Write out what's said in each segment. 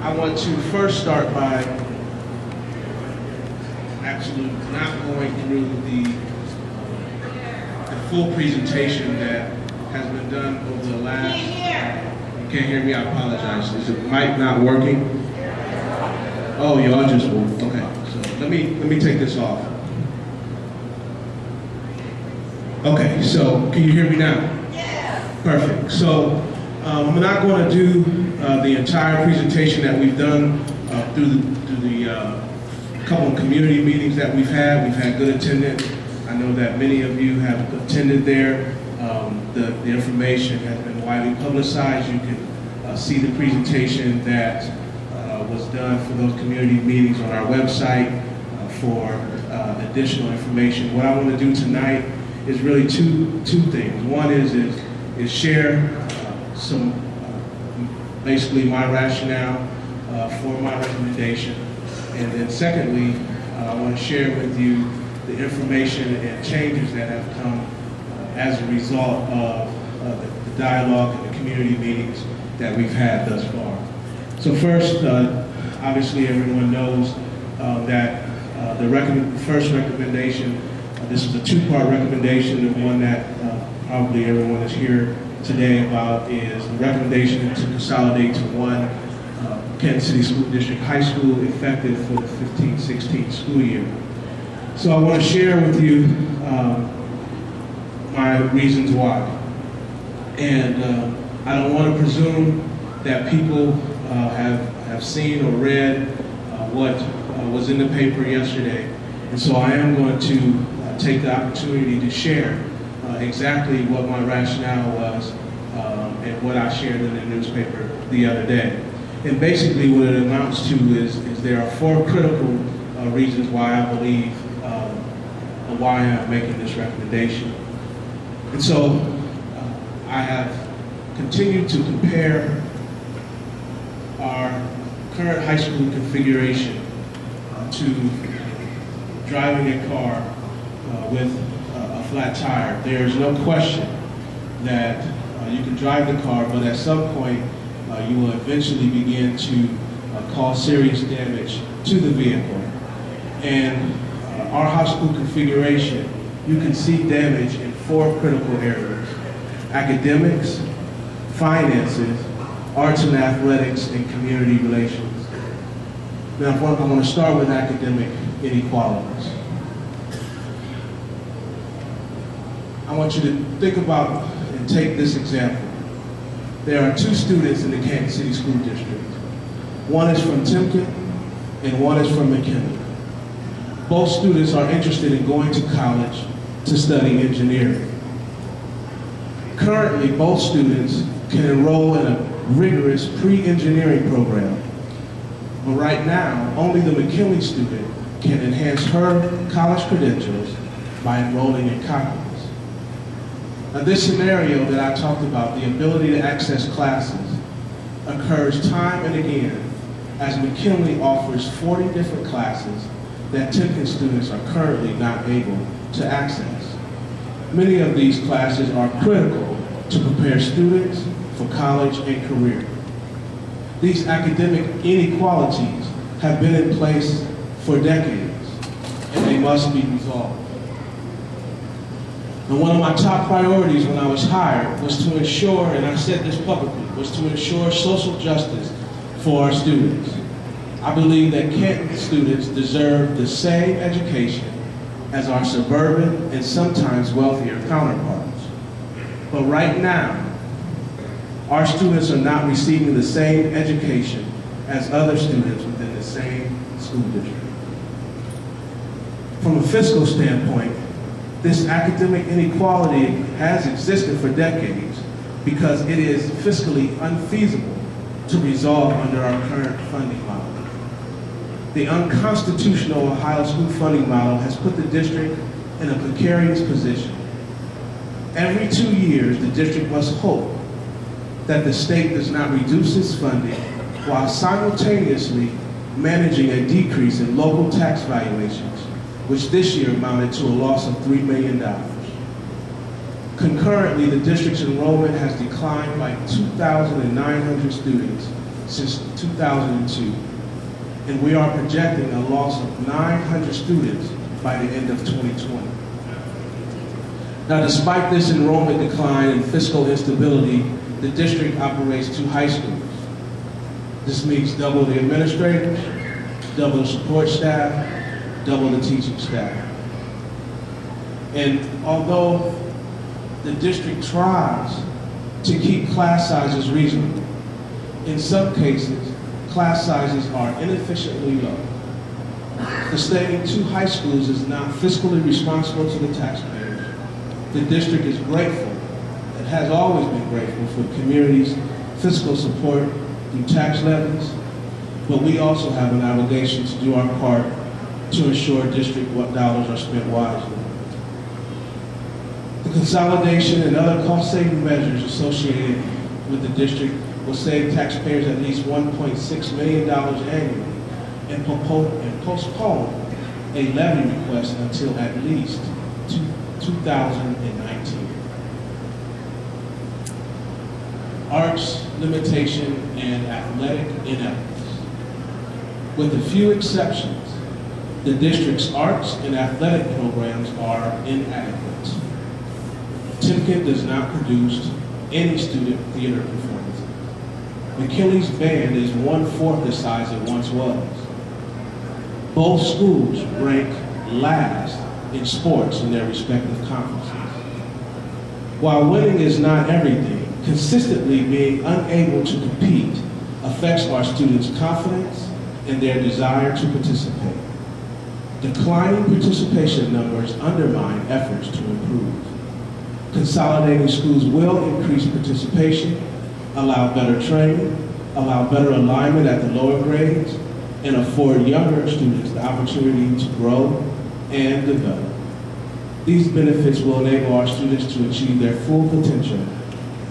I want to first start by actually not going through the full presentation that has been done over the last... You can't hear me, I apologize. Is the mic not working? Oh, y'all just will. Okay, so let me take this off. Okay, so can you hear me now? Yeah. Perfect. So I'm not going to do the entire presentation that we've done through the couple of community meetings that we've had. We've had good attendance. I know that many of you have attended there. The information has been widely publicized. You can see the presentation that was done for those community meetings on our website for additional information. What I want to do tonight is really two things. One is share some basically my rationale for my recommendation, and then secondly, I want to share with you the information and changes that have come as a result of the dialogue and the community meetings that we've had thus far. So first, obviously everyone knows that the first recommendation, this is a two-part recommendation. The one that probably everyone is here today about is the recommendation to consolidate to one Kansas City School District High School effective for the 15-16 school year. So I want to share with you my reasons why. And I don't want to presume that people have seen or read what was in the paper yesterday. And so I am going to take the opportunity to share exactly what my rationale was and what I shared in the newspaper the other day. And basically what it amounts to is there are four critical reasons why I believe why I'm making this recommendation. And so I have continued to compare our current high school configuration to driving a car with a flat tire. There's no question that you can drive the car, but at some point you will eventually begin to cause serious damage to the vehicle. And our high school configuration, you can see damage in four critical areas: academics, finances, arts and athletics, and community relations. Now, I want to start with academic inequalities. I want you to think about and take this example. There are two students in the Kansas City School District. One is from Timken and one is from McKinley. Both students are interested in going to college to study engineering. Currently, both students can enroll in a rigorous pre-engineering program. But right now, only the McKinley student can enhance her college credentials by enrolling in calculus. Now, this scenario that I talked about, the ability to access classes, occurs time and again as McKinley offers 40 different classes that Timken students are currently not able to access. Many of these classes are critical to prepare students for college and career. These academic inequalities have been in place for decades, and they must be resolved. And one of my top priorities when I was hired was to ensure, and I said this publicly, was to ensure social justice for our students. I believe that Canton students deserve the same education as our suburban and sometimes wealthier counterparts. But right now, our students are not receiving the same education as other students within the same school district. From a fiscal standpoint, this academic inequality has existed for decades because it is fiscally unfeasible to resolve under our current funding model. The unconstitutional Ohio school funding model has put the district in a precarious position. Every 2 years, the district must hope that the state does not reduce its funding while simultaneously managing a decrease in local tax valuations, which this year amounted to a loss of $3 million. Concurrently, the district's enrollment has declined by 2,900 students since 2002, and we are projecting a loss of 900 students by the end of 2020. Now, despite this enrollment decline and fiscal instability, the district operates 2 high schools. This means double the administrators, double the support staff, double the teaching staff. And although the district tries to keep class sizes reasonable, in some cases, class sizes are inefficiently low. Sustaining 2 high schools is not fiscally responsible to the taxpayers. The district is grateful, and has always been grateful, for the community's fiscal support through tax levies, but we also have an obligation to do our part to ensure district dollars are spent wisely. The consolidation and other cost-saving measures associated with the district will save taxpayers at least $1.6 million annually and postpone a levy request until at least 2019. Arts limitation and athletic inequities. With a few exceptions, the district's arts and athletic programs are inadequate. Timken does not produce any student theater performances. McKinley's band is 1/4 the size it once was. Both schools rank last in sports in their respective conferences. While winning is not everything, consistently being unable to compete affects our students' confidence and their desire to participate. Declining participation numbers undermine efforts to improve. Consolidating schools will increase participation, allow better training, allow better alignment at the lower grades, and afford younger students the opportunity to grow and develop. These benefits will enable our students to achieve their full potential,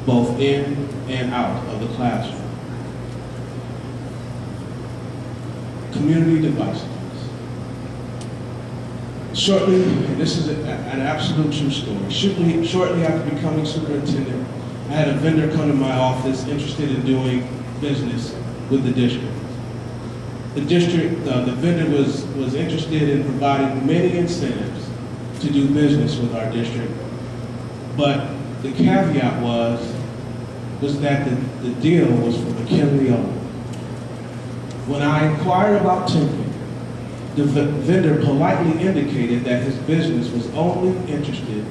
both in and out of the classroom. Community divisiveness. Shortly, and this is an absolute true story, shortly after becoming superintendent, I had a vendor come to my office interested in doing business with the district. The vendor was interested in providing many incentives to do business with our district, but the caveat was that the deal was for McKinley only. When I inquired about Timken, the vendor politely indicated that his business was only interested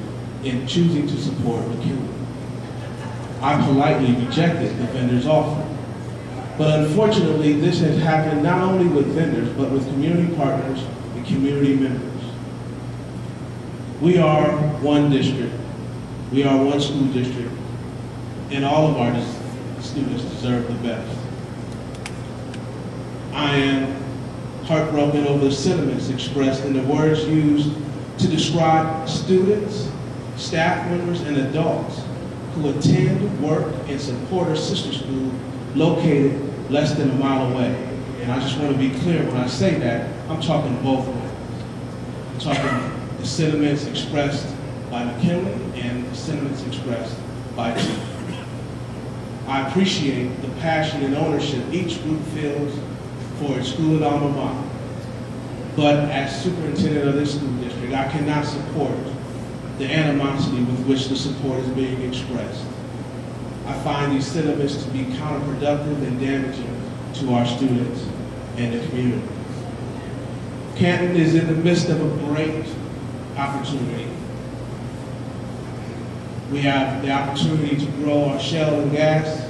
in choosing to support McKinley. I politely rejected the vendor's offer. But unfortunately, this has happened not only with vendors, but with community partners and community members. We are one district. We are one school district, and all of our students deserve the best. I am heartbroken over the sentiments expressed in the words used to describe students, staff members, and adults who attend, work, and support our sister school located less than a mile away. And I just want to be clear, when I say that, I'm talking both ways. I'm talking the sentiments expressed by McKinley and the sentiments expressed by Timken. I appreciate the passion and ownership each group feels for its school and alma mater. But as superintendent of this school district, I cannot support the animosity with which the support is being expressed. I find these sentiments to be counterproductive and damaging to our students and the community. Canton is in the midst of a great opportunity. We have the opportunity to grow our shale and gas,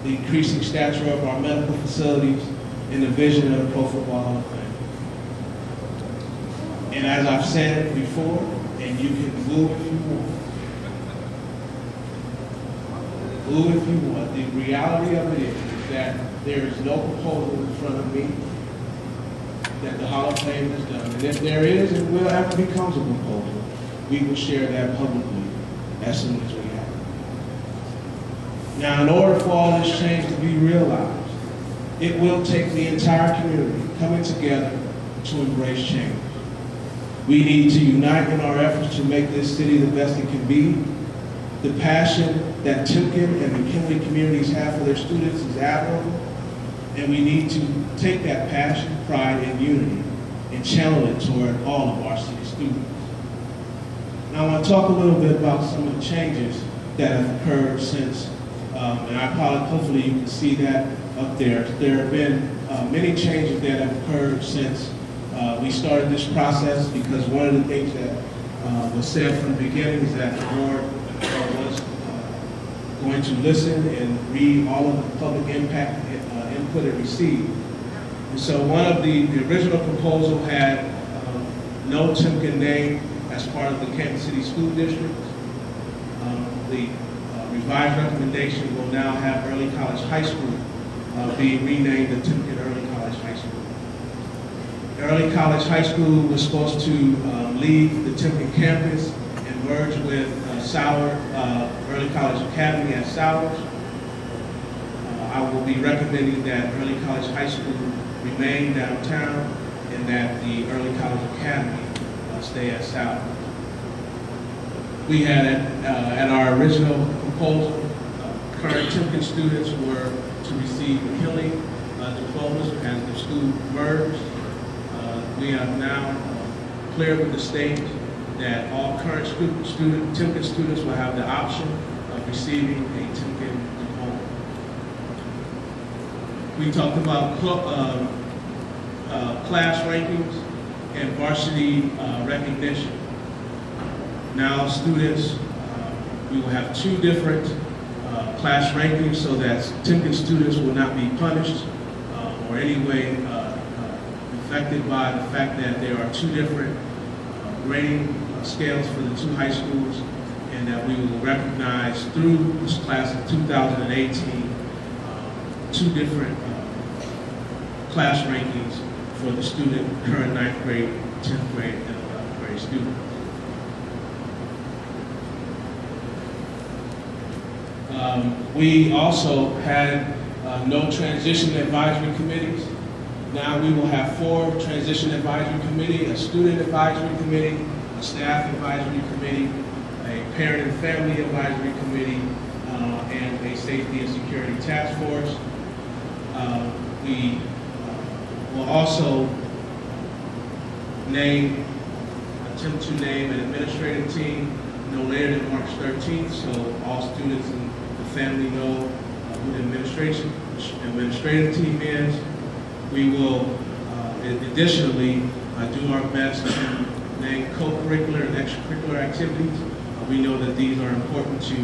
the increasing stature of our medical facilities, and the vision of the Pro Football Hall of Fame. And as I've said before, and you can boo if you want, boo if you want, the reality of it is that there is no proposal in front of me that the Hall of Fame has done. And if there is, and will ever becomes a proposal, we will share that publicly as soon as we have it. Now, in order for all this change to be realized, it will take the entire community coming together to embrace change. We need to unite in our efforts to make this city the best it can be. The passion that Timken and McKinley communities have for their students is admirable, And we need to take that passion, pride, and unity and channel it toward all of our city students. Now I want to talk a little bit about some of the changes that have occurred since, and I apologize, hopefully you can see that up there. There have been many changes that have occurred since we started this process, because one of the things that was said from the beginning is that the board was going to listen and read all of the public impact input it received. And so one of the original proposal had no Timken name as part of the Kansas City School District. The revised recommendation will now have Early College High School be renamed the Timken Early College High School. Early College High School was supposed to leave the Timken campus and merge with Early College Academy at Sowers. I will be recommending that Early College High School remain downtown and that the Early College Academy stay at Sowers. We had at our original proposal, current Timken students were to receive McKinley diplomas as the school merged. We have now cleared with the state that all current Timken students will have the option of receiving a Timken diploma. We talked about class rankings and varsity recognition. Now students, we will have two different class rankings so that Timken students will not be punished or any way affected by the fact that there are two different grading scales for the two high schools, and that we will recognize through this class of 2018 two different class rankings for the student, current 9th grade, 10th grade, and 11th grade students. We also had no transition advisory committees. Now we will have 4 transition advisory committees: a student advisory committee, a staff advisory committee, a parent and family advisory committee, and a safety and security task force. We will also attempt to name an administrative team no later than March 13th, so all students and the family know who the administrative team is. We will additionally do our best to name co-curricular and extracurricular activities. We know that these are important to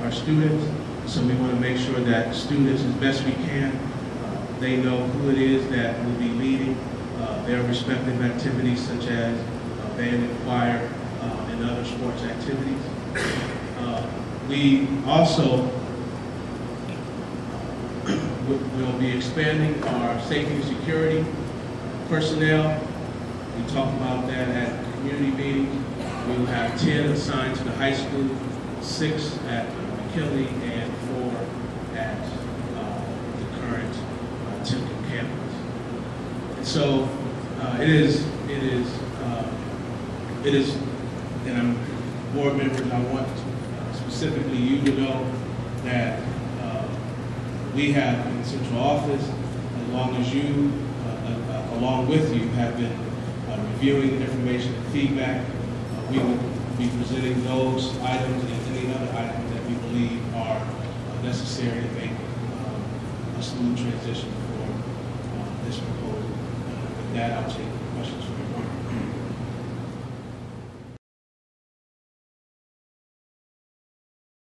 our students, so we want to make sure that students, as best we can, they know who it is that will be leading their respective activities, such as band and choir and other sports activities. We also will be expanding our safety and security personnel. We talked about that at community meetings. We will have 10 assigned to the high school, 6 at McKinley, and 4 at the current Timken campus. And so it is, and board members, I want specifically you to know that we have in central office, along with you, have been reviewing information and feedback. We will be presenting those items and any other items that we believe are necessary to make a smooth transition for this proposal. With that, I'll take questions from